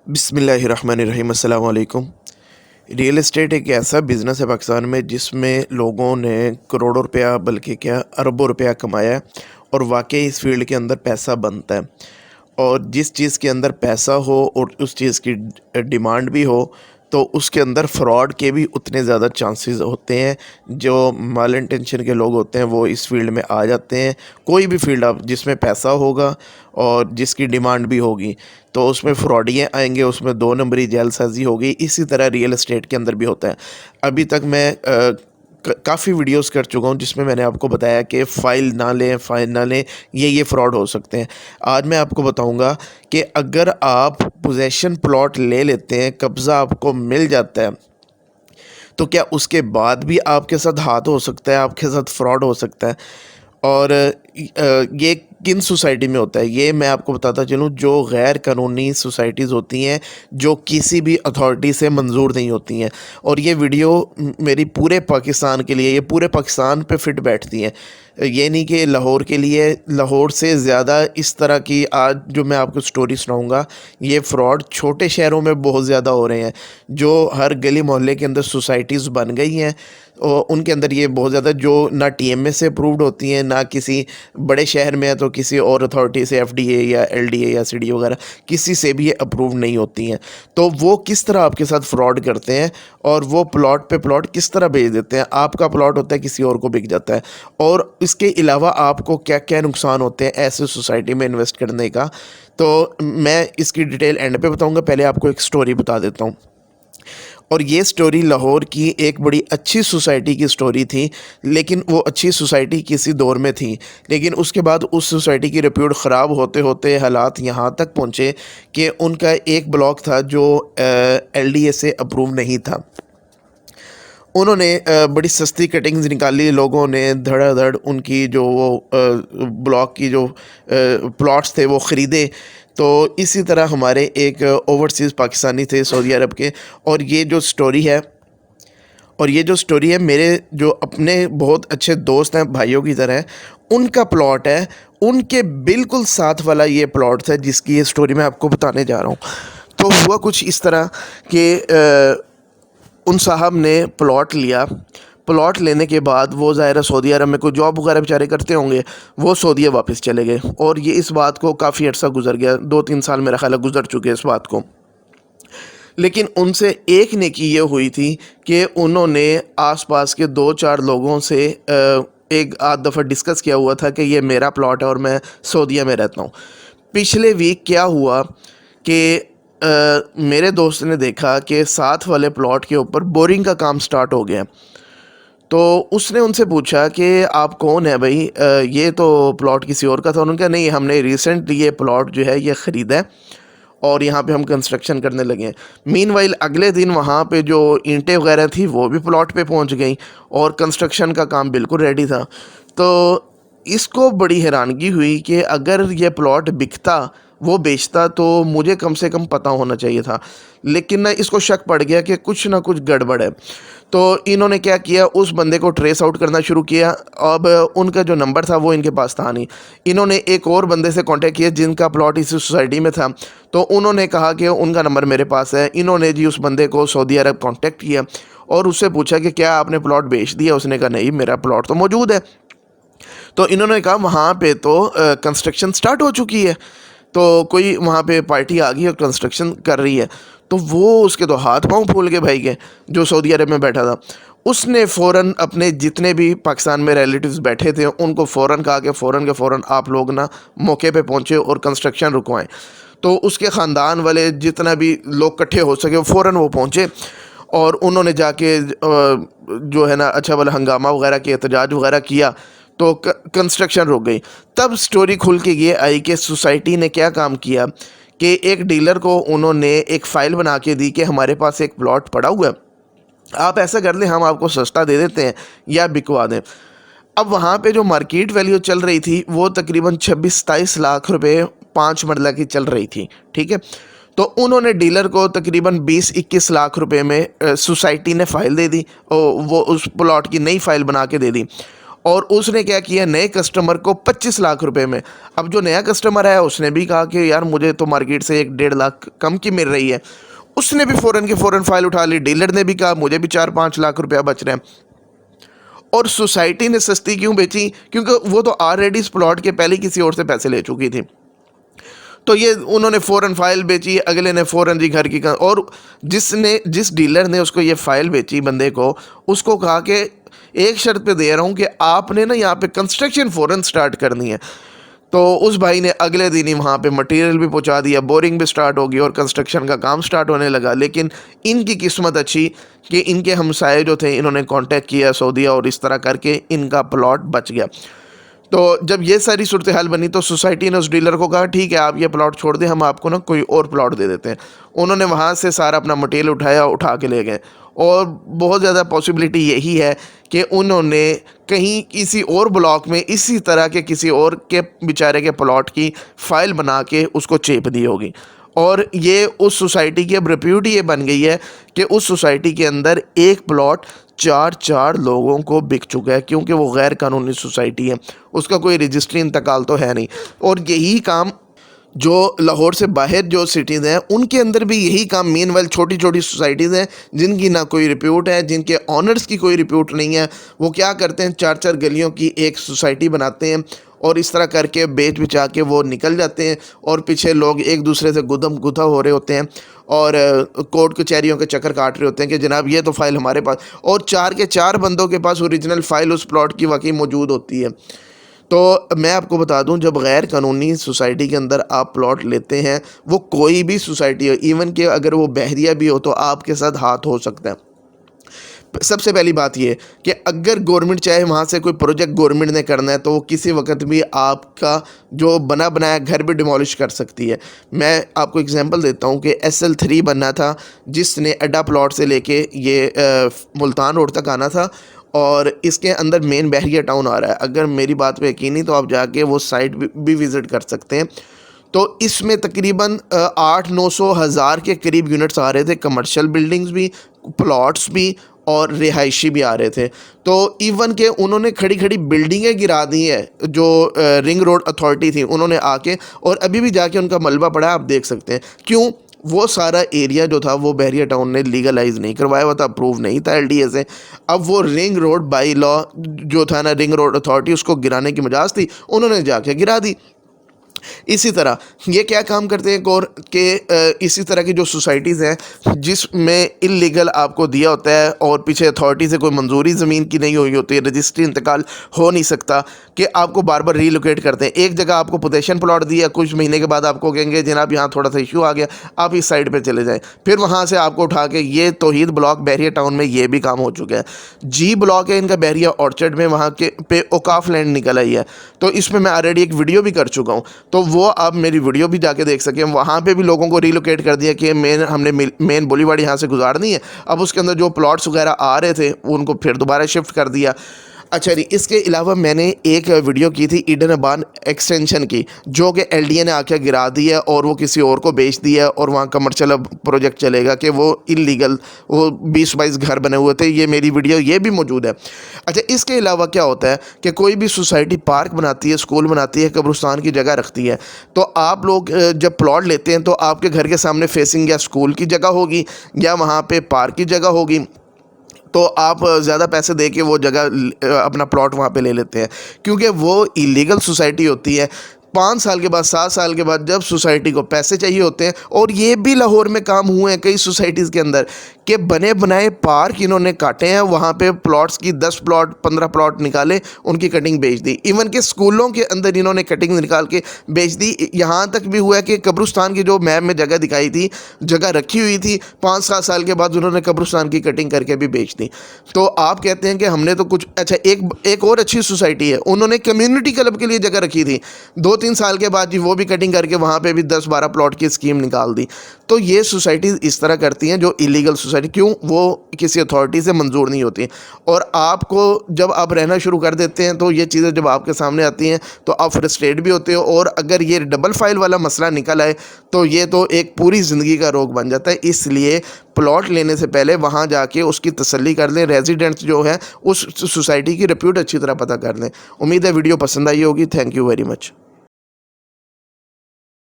बिस्मिल्लाहिर्रहमानिर्रहीम। अस्सलाम वालेकुम। रियल एस्टेट एक ऐसा बिज़नेस है पाकिस्तान में जिसमें लोगों ने करोड़ों रुपया बल्कि क्या अरबों रुपया कमाया है और वाकई इस फील्ड के अंदर पैसा बनता है। और जिस चीज़ के अंदर पैसा हो और उस चीज़ की डिमांड भी हो तो उसके अंदर फ्रॉड के भी उतने ज़्यादा चांसेस होते हैं। जो माल इंटेंशन के लोग होते हैं वो इस फील्ड में आ जाते हैं। कोई भी फील्ड आप जिसमें पैसा होगा और जिसकी डिमांड भी होगी तो उसमें फ्रॉडियाँ आएंगे, उसमें दो नंबरी जालसाजी होगी। इसी तरह रियल एस्टेट के अंदर भी होता है। अभी तक मैं काफ़ी वीडियोस कर चुका हूँ जिसमें मैंने आपको बताया कि फ़ाइल ना लें, ये फ्रॉड हो सकते हैं। आज मैं आपको बताऊँगा कि अगर आप पोजेसन प्लॉट ले लेते हैं, कब्ज़ा आपको मिल जाता है, तो क्या उसके बाद भी आपके साथ हाथ हो सकता है, आपके साथ फ्रॉड हो सकता है। और ये किन सोसाइटी में होता है ये मैं आपको बताता चलूँ। जो गैर कानूनी सोसाइटीज़ होती हैं जो किसी भी अथॉरिटी से मंजूर नहीं होती हैं, और ये वीडियो मेरी पूरे पाकिस्तान के लिए, ये पूरे पाकिस्तान पे फिट बैठती हैं। ये नहीं कि लाहौर के लिए, लाहौर से ज़्यादा इस तरह की आज जो मैं आपको स्टोरी सुनाऊंगा ये फ्रॉड छोटे शहरों में बहुत ज़्यादा हो रहे हैं। जो हर गली मोहल्ले के अंदर सोसाइटीज़ बन गई हैं और उनके अंदर ये बहुत ज़्यादा जो ना टीएमए से अप्रूव्ड होती हैं, ना किसी बड़े शहर में है तो किसी और अथॉरिटी से एफडीए या एलडीए या सीडीए वगैरह किसी से भी ये अप्रूव नहीं होती हैं। तो वो किस तरह आपके साथ फ्रॉड करते हैं और वो प्लॉट पे प्लॉट किस तरह भेज देते हैं। आपका प्लॉट होता है किसी और को बिक जाता है। और इसके अलावा आपको क्या क्या नुकसान होते हैं ऐसे सोसाइटी में इन्वेस्ट करने का, तो मैं इसकी डिटेल एंड पे बताऊँगा। पहले आपको एक स्टोरी बता देता हूँ। और ये स्टोरी लाहौर की एक बड़ी अच्छी सोसाइटी की स्टोरी थी, लेकिन वो अच्छी सोसाइटी किसी दौर में थी, लेकिन उसके बाद उस सोसाइटी की रिप्यूट ख़राब होते होते हालात यहाँ तक पहुँचे कि उनका एक ब्लॉक था जो एलडीए से अप्रूव नहीं था। उन्होंने बड़ी सस्ती कटिंग्स निकाली, लोगों ने धड़ाधड़ उनकी जो वो ब्लॉक की जो प्लॉट्स थे वो ख़रीदे। तो इसी तरह हमारे एक ओवरसीज़ पाकिस्तानी थे सऊदी अरब के, और ये जो स्टोरी है मेरे जो अपने बहुत अच्छे दोस्त हैं, भाइयों की तरह, उनका प्लॉट है। उनके बिल्कुल साथ वाला ये प्लॉट था जिसकी ये स्टोरी मैं आपको बताने जा रहा हूँ। तो हुआ कुछ इस तरह कि उन साहब ने प्लॉट लिया। प्लॉट लेने के बाद वो ज़ाहिर सऊदी अरब में कोई जॉब वगैरह बेचारे करते होंगे, वो सऊदीया वापस चले गए। और ये इस बात को काफ़ी अर्सा गुजर गया, 2-3 साल मेरा ख्याल है गुजर चुके इस बात को। लेकिन उनसे एक नेकी ये हुई थी कि उन्होंने आसपास के 2-4 लोगों से एक आध दफ़ा डिस्कस किया हुआ था कि ये मेरा प्लॉट है और मैं सऊदीया में रहता हूँ। पिछले वीक क्या हुआ कि मेरे दोस्त ने देखा कि साथ वाले प्लॉट के ऊपर बोरिंग का काम स्टार्ट हो गया। तो उसने उनसे पूछा कि आप कौन है भाई, ये तो प्लॉट किसी और का था। उन्होंने कहा नहीं, हमने रिसेंटली ये प्लॉट जो है ये ख़रीदा है और यहाँ पे हम कंस्ट्रक्शन करने लगे हैं। मीनवाइल अगले दिन वहाँ पे जो ईंटें वगैरह थी वो भी प्लॉट पे पहुँच गई और कंस्ट्रक्शन का काम बिल्कुल रेडी था। तो इसको बड़ी हैरानगी हुई कि अगर ये प्लॉट बिकता, वो बेचता, तो मुझे कम से कम पता होना चाहिए था। लेकिन ना इसको शक पड़ गया कि कुछ ना कुछ गड़बड़ है। तो इन्होंने क्या किया, उस बंदे को ट्रेस आउट करना शुरू किया। अब उनका जो नंबर था वो इनके पास था नहीं। इन्होंने एक और बंदे से कांटेक्ट किया जिनका प्लॉट इस सोसाइटी में था, तो उन्होंने कहा कि उनका नंबर मेरे पास है। इन्होंने जी उस बंदे को सऊदी अरब कांटेक्ट किया और उससे पूछा कि क्या आपने प्लॉट बेच दिया। उसने कहा नहीं, मेरा प्लॉट तो मौजूद है। तो इन्होंने कहा वहाँ पे तो कंस्ट्रक्शन स्टार्ट हो चुकी है, तो कोई वहाँ पे पार्टी आ गई और कंस्ट्रक्शन कर रही है। तो वो उसके तो हाथ पांव फूल गए भाई के, जो सऊदी अरब में बैठा था। उसने फ़ौरन अपने जितने भी पाकिस्तान में रिलेटिव्स बैठे थे उनको फ़ौरन कहा कि फ़ौरन के फ़ौरन आप लोग ना मौके पे पहुँचे और कंस्ट्रक्शन रुकवाएं। तो उसके ख़ानदान वाले जितना भी लोग इकट्ठे हो सके फ़ौरन वो पहुँचे और उन्होंने जाके जो है ना अच्छा वाला हंगामा वगैरह किया, एहतजाज वगैरह किया, तो कंस्ट्रक्शन रुक गई। तब स्टोरी खुल के ये आई कि सोसाइटी ने क्या काम किया कि एक डीलर को उन्होंने एक फ़ाइल बना के दी कि हमारे पास एक प्लॉट पड़ा हुआ है, आप ऐसा कर लें, हम आपको सस्ता दे देते हैं या बिकवा दें। अब वहाँ पे जो मार्केट वैल्यू चल रही थी वो तकरीबन 26-27 लाख रुपए 5 मरला की चल रही थी, ठीक है। तो उन्होंने डीलर को तकरीबन 20-21 लाख रुपए में सोसाइटी ने फ़ाइल दे दी, वो उस प्लॉट की नई फ़ाइल बना के दे दी। اور اس نے کیا کیا, نئے کسٹمر کو 25 لاکھ روپے میں. اب جو نیا کسٹمر ہے اس نے بھی کہا کہ یار مجھے تو مارکیٹ سے 1-1.5 لاکھ کم کی مل رہی ہے, اس نے بھی فوراً کے فوراً فائل اٹھا لی. ڈیلر نے بھی کہا مجھے بھی 4-5 لاکھ روپیہ بچ رہے ہیں. اور سوسائٹی نے سستی کیوں بیچی؟ کیونکہ وہ تو آلریڈی اس پلاٹ کے پہلے کسی اور سے پیسے لے چکی تھی. تو یہ انہوں نے فوراً فائل بیچی, اگلے نے فوراً جی گھر کی اور جس ڈیلر نے اس کو یہ فائل بیچی بندے کو, اس کو کہا کہ ایک شرط پہ دے رہا ہوں کہ آپ نے نا یہاں پہ کنسٹرکشن فوراً سٹارٹ کرنی ہے. تو اس بھائی نے اگلے دن ہی وہاں پہ مٹیریل بھی پہنچا دیا, بورنگ بھی سٹارٹ ہوگی اور کنسٹرکشن کا کام سٹارٹ ہونے لگا. لیکن ان کی قسمت اچھی کہ ان کے ہمسائے جو تھے انہوں نے کانٹیکٹ کیا سعودیہ, اور اس طرح کر کے ان کا پلاٹ بچ گیا. تو جب یہ ساری صورتحال بنی تو سوسائٹی نے اس ڈیلر کو کہا ٹھیک ہے آپ یہ پلاٹ چھوڑ دیں, ہم آپ کو نا کوئی اور پلاٹ دے دیتے ہیں. انہوں نے وہاں سے سارا اپنا مٹیریل اٹھا کے لے گئے. اور بہت زیادہ پاسبلٹی یہی ہے کہ انہوں نے کہیں کسی اور بلاک میں اسی طرح کے کسی اور کے بیچارے کے پلاٹ کی فائل بنا کے اس کو چیپ دی ہوگی. اور یہ اس سوسائٹی کی اب ریپیوٹ یہ بن گئی ہے کہ اس سوسائٹی کے اندر ایک پلاٹ 4 لوگوں کو بک چکا ہے, کیونکہ وہ غیر قانونی سوسائٹی ہے, اس کا کوئی رجسٹری انتقال تو ہے نہیں. اور یہی کام جو لاہور سے باہر جو سٹیز ہیں ان کے اندر بھی یہی کام مین ویل چھوٹی چھوٹی سوسائٹیز ہیں جن کی نہ کوئی رپیوٹ ہے, جن کے آنرز کی کوئی رپیوٹ نہیں ہے. وہ کیا کرتے ہیں, 4 گلیوں کی ایک سوسائٹی بناتے ہیں اور اس طرح کر کے بیچ بچا کے وہ نکل جاتے ہیں, اور پیچھے لوگ ایک دوسرے سے گدم گدھا ہو رہے ہوتے ہیں اور کورٹ کچہریوں کے چکر کاٹ رہے ہوتے ہیں کہ جناب یہ تو فائل ہمارے پاس, اور 4 بندوں کے پاس اوریجنل فائل اس پلاٹ کی واقعی موجود ہوتی ہے. تو میں آپ کو بتا دوں, جب غیر قانونی سوسائٹی کے اندر آپ پلاٹ لیتے ہیں, وہ کوئی بھی سوسائٹی ہو, ایون کہ اگر وہ بحریہ بھی ہو, تو آپ کے ساتھ ہاتھ ہو سکتا ہے. سب سے پہلی بات یہ کہ اگر گورنمنٹ چاہے وہاں سے کوئی پروجیکٹ گورنمنٹ نے کرنا ہے تو وہ کسی وقت بھی آپ کا جو بنایا گھر بھی ڈیمولش کر سکتی ہے. میں آپ کو اگزامپل دیتا ہوں کہ SL3 بننا تھا, جس نے اڈا پلاٹ سے لے کے یہ ملتان روڈ تک آنا تھا, اور اس کے اندر مین بحریہ ٹاؤن آ رہا ہے. اگر میری بات پہ یقین نہیں تو آپ جا کے وہ سائٹ بھی وزٹ کر سکتے ہیں. تو اس میں تقریباً 800-900 کے قریب یونٹس آ رہے تھے, کمرشل بلڈنگز بھی, پلاٹس بھی, اور رہائشی بھی آ رہے تھے. تو ایون کہ انہوں نے کھڑی بلڈنگیں گرا دی ہیں, جو رنگ روڈ اتھارٹی تھی انہوں نے آ کے, اور ابھی بھی جا کے ان کا ملبہ پڑا ہے, آپ دیکھ سکتے ہیں. کیوں؟ وہ سارا ایریا جو تھا وہ بحریہ ٹاؤن نے لیگلائز نہیں کروایا ہوا تھا, اپروو نہیں تھا LDA سے. اب وہ رنگ روڈ بائی لا جو تھا نا, رنگ روڈ اتھارٹی, اس کو گرانے کی مجاز تھی, انہوں نے جا کے گرا دی. اسی طرح یہ کیا کام کرتے ہیں اور کہ اسی طرح کی جو سوسائٹیز ہیں جس میں اللیگل آپ کو دیا ہوتا ہے اور پیچھے اتھارٹی سے کوئی منظوری زمین کی نہیں ہوئی ہوتی ہے, رجسٹری انتقال ہو نہیں سکتا, کہ آپ کو بار بار ری لوکیٹ کرتے ہیں. ایک جگہ آپ کو پوزیشن پلاٹ دیا, کچھ مہینے کے بعد آپ کو کہیں گے جناب یہاں تھوڑا سا ایشو آ گیا, آپ اس سائڈ پہ چلے جائیں, پھر وہاں سے آپ کو اٹھا کے یہ توحید بلاک بحریہ ٹاؤن میں یہ بھی کام ہو چکا ہے. جی بلاک ہے ان کا بحریہ اورچرڈ میں, وہاں کے پہ اوقاف لینڈ نکل آئی ہے. تو اس میں آلریڈی ایک ویڈیو بھی کر چکا ہوں, تو وہ آپ میری ویڈیو بھی جا کے دیکھ سکیں. وہاں پہ بھی لوگوں کو ریلوکیٹ کر دیا کہ ہم نے مین بولی واڑی یہاں سے گزارنی ہے. اب اس کے اندر جو پلاٹس وغیرہ آ رہے تھے ان کو پھر دوبارہ شفٹ کر دیا. اچھا جی, اس کے علاوہ میں نے ایک ویڈیو کی تھی ایڈن ابان ایکسٹینشن کی, جو کہ LDA نے آ کے گرا دی ہے اور وہ کسی اور کو بیچ دیا ہے, اور وہاں کمرشل پروجیکٹ چلے گا کہ وہ انلیگل, وہ 20-22 گھر بنے ہوئے تھے. یہ میری ویڈیو یہ بھی موجود ہے. اچھا, اس کے علاوہ کیا ہوتا ہے کہ کوئی بھی سوسائٹی پارک بناتی ہے, اسکول بناتی ہے, قبرستان کی جگہ رکھتی ہے, تو آپ لوگ جب پلاٹ لیتے ہیں تو آپ کے گھر کے سامنے فیسنگ یا اسکول کی جگہ ہوگی یا وہاں پہ پارک کی جگہ ہوگی, تو آپ زیادہ پیسے دے کے وہ جگہ اپنا پلاٹ وہاں پہ لے لیتے ہیں, کیونکہ وہ ایلیگل سوسائٹی ہوتی ہے. 5 سال کے بعد 7 سال کے بعد جب سوسائٹی کو پیسے چاہیے ہوتے ہیں, اور یہ بھی لاہور میں کام ہوئے ہیں کئی سوسائٹیز کے اندر کہ بنے بنائے پارک انہوں نے کاٹے ہیں, وہاں پہ پلاٹس کی 10 پلاٹ 15 پلاٹ نکالے, ان کی کٹنگ بیچ دی. ایون کہ اسکولوں کے اندر انہوں نے کٹنگ نکال کے بیچ دی. یہاں تک بھی ہوا ہے کہ قبرستان کی جو میپ میں جگہ دکھائی تھی, جگہ رکھی ہوئی تھی, 5-7 سال کے بعد انہوں نے قبرستان کی کٹنگ کر کے بھی بیچ دی. تو آپ کہتے ہیں کہ ہم نے تو کچھ. اچھا, ایک اور اچھی سوسائٹی ہے, انہوں نے کمیونٹی کلب کے لیے جگہ رکھی تھی, 2 2-3 साल के बाद जी वो भी कटिंग करके वहाँ पे भी 10-12 प्लॉट की स्कीम निकाल दी। तो ये सोसाइटीज़ इस तरह करती हैं जो इलीगल सोसाइटी, क्यों? वो किसी अथॉरिटी से मंजूर नहीं होती। और आपको जब आप रहना शुरू कर देते हैं तो ये चीज़ें जब आपके सामने आती हैं तो आप फ्रस्ट्रेट भी होते हो, और अगर ये डबल फाइल वाला मसला निकल आए तो ये तो एक पूरी ज़िंदगी का रोग बन जाता है। इसलिए प्लॉट लेने से पहले वहाँ जाके उसकी तसल्ली कर लें, रेजिडेंट्स जो है उस सोसाइटी की रिप्यूट अच्छी तरह पता कर लें। उम्मीद है वीडियो पसंद आई होगी। Thank you very much.